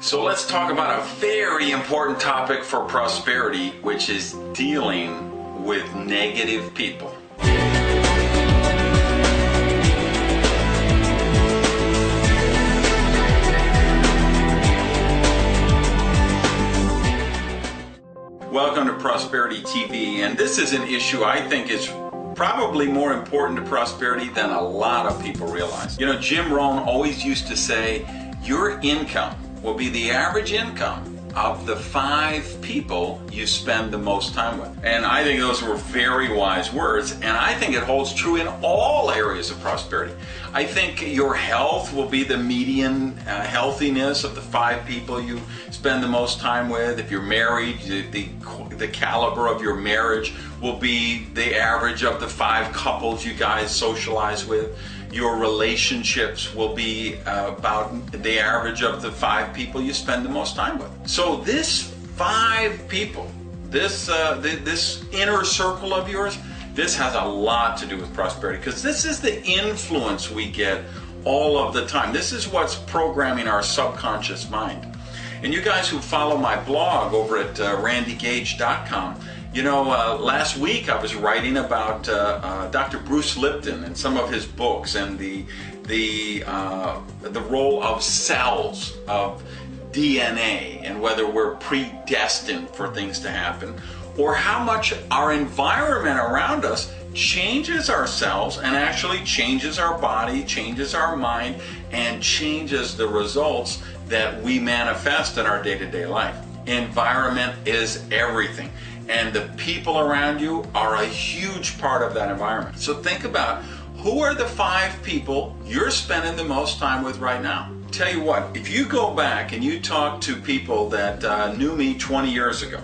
So let's talk about a very important topic for prosperity, which is dealing with negative people. Welcome to Prosperity TV, and this is an issue I think is probably more important to prosperity than a lot of people realize. You know, Jim Rohn always used to say, your income will be the average income of the 5 people you spend the most time with. And I think those were very wise words, and I think it holds true in all areas of prosperity. I think your health will be the median healthiness of the 5 people you spend the most time with. If you're married, the caliber of your marriage will be the average of the 5 couples you guys socialize with. Your relationships will be about the average of the 5 people you spend the most time with. So this 5 people, this inner circle of yours, this has a lot to do with prosperity, because this is the influence we get all of the time. This is what's programming our subconscious mind. And you guys who follow my blog over at randygage.com, you know, last week I was writing about Dr. Bruce Lipton and some of his books, and the role of cells, of DNA, and whether we're predestined for things to happen, or how much our environment around us changes our cells and actually changes our body, changes our mind, and changes the results that we manifest in our day-to-day life. Environment is everything. And the people around you are a huge part of that environment. So think about, who are the 5 people you're spending the most time with right now? Tell you what, if you go back and you talk to people that knew me 20 years ago,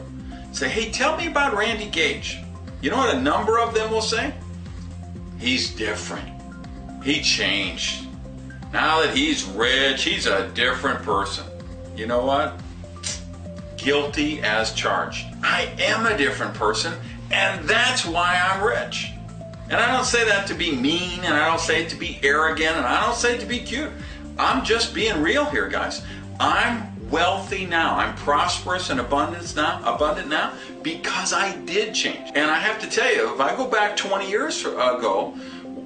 say, hey, tell me about Randy Gage. You know what a number of them will say? He's different. He changed. Now that he's rich, he's a different person. You know what? Guilty as charged. I am a different person, and that's why I'm rich. And I don't say that to be mean, and I don't say it to be arrogant, and I don't say it to be cute. I'm just being real here, guys. I'm wealthy now. I'm prosperous and abundant now because I did change. And I have to tell you, if I go back 20 years ago,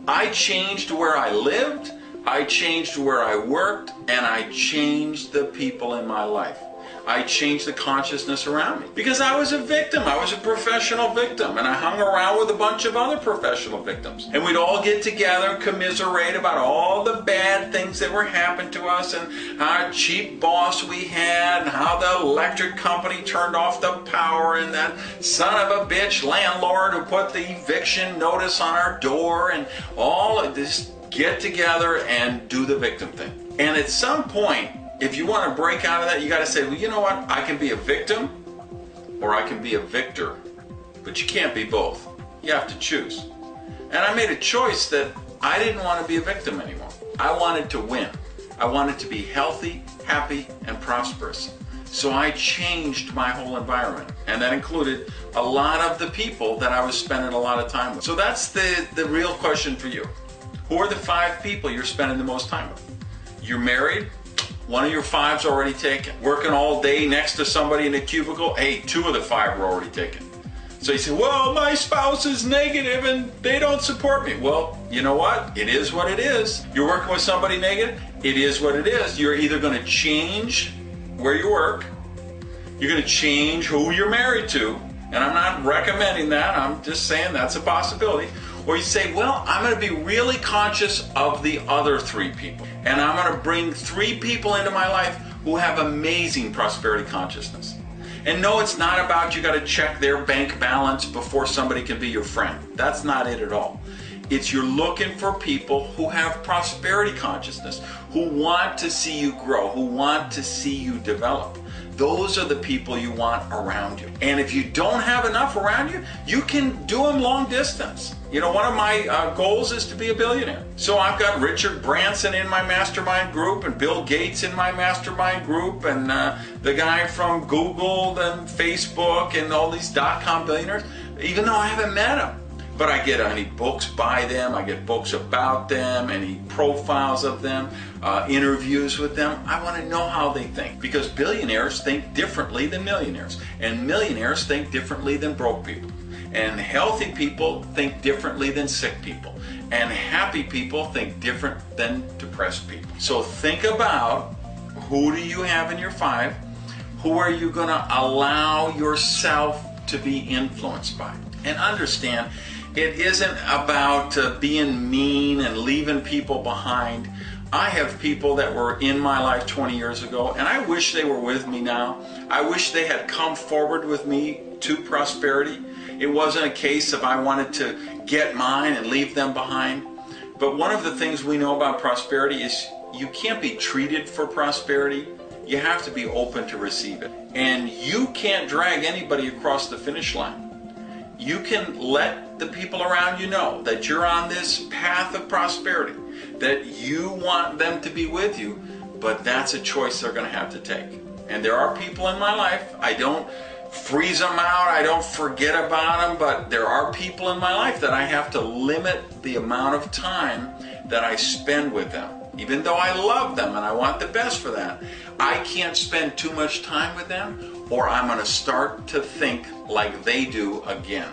I changed where I lived, I changed where I worked, and I changed the people in my life. I changed the consciousness around me because I was a victim. I was a professional victim, and I hung around with a bunch of other professional victims. And we'd all get together and commiserate about all the bad things that were happening to us, and how cheap boss we had, and how the electric company turned off the power, and that son of a bitch landlord who put the eviction notice on our door, and all of this. Get together and do the victim thing. And at some point, if you want to break out of that, you got to say, well, you know what? I can be a victim or I can be a victor. But you can't be both. You have to choose. And I made a choice that I didn't want to be a victim anymore. I wanted to win. I wanted to be healthy, happy, and prosperous. So I changed my whole environment. And that included a lot of the people that I was spending a lot of time with. So that's the real question for you. Who are the 5 people you're spending the most time with? You're married? One of your 5's already taken. Working all day next to somebody in a cubicle? Hey, 2 of the 5 were already taken. So you say, well, my spouse is negative and they don't support me. Well, you know what? It is what it is. You're working with somebody negative? It is what it is. You're either going to change where you work, you're going to change who you're married to, and I'm not recommending that, I'm just saying that's a possibility. Or you say, well, I'm going to be really conscious of the other 3 people. And I'm going to bring 3 people into my life who have amazing prosperity consciousness. And no, it's not about you got to check their bank balance before somebody can be your friend. That's not it at all. It's you're looking for people who have prosperity consciousness, who want to see you grow, who want to see you develop. Those are the people you want around you. And if you don't have enough around you, you can do them long distance. You know, one of my goals is to be a billionaire. So I've got Richard Branson in my mastermind group, and Bill Gates in my mastermind group, and the guy from Google and Facebook and all these .com billionaires, even though I haven't met them. but I get any books by them, I get books about them, any profiles of them, interviews with them. I want to know how they think, because billionaires think differently than millionaires, and millionaires think differently than broke people, and healthy people think differently than sick people, and happy people think different than depressed people. So think about, who do you have in your 5? Who are you going to allow yourself to be influenced by? And understand, it isn't about being mean and leaving people behind. I have people that were in my life 20 years ago, and I wish they were with me now. I wish they had come forward with me to prosperity. It wasn't a case of I wanted to get mine and leave them behind. But one of the things we know about prosperity is you can't be treated for prosperity. You have to be open to receive it. And you can't drag anybody across the finish line. You can let the people around you know that you're on this path of prosperity, that you want them to be with you, but that's a choice they're going to have to take. And there are people in my life, I don't freeze them out, I don't forget about them, but there are people in my life that I have to limit the amount of time that I spend with them. Even though I love them and I want the best for that, I can't spend too much time with them, or I'm going to start to think like they do again.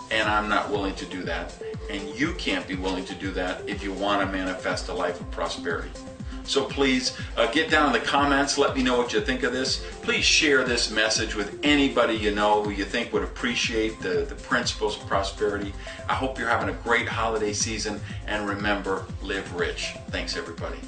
And I'm not willing to do that. And you can't be willing to do that if you want to manifest a life of prosperity. So please get down in the comments, let me know what you think of this. Please share this message with anybody you know who you think would appreciate the principles of prosperity. I hope you're having a great holiday season, and remember, live rich. Thanks everybody.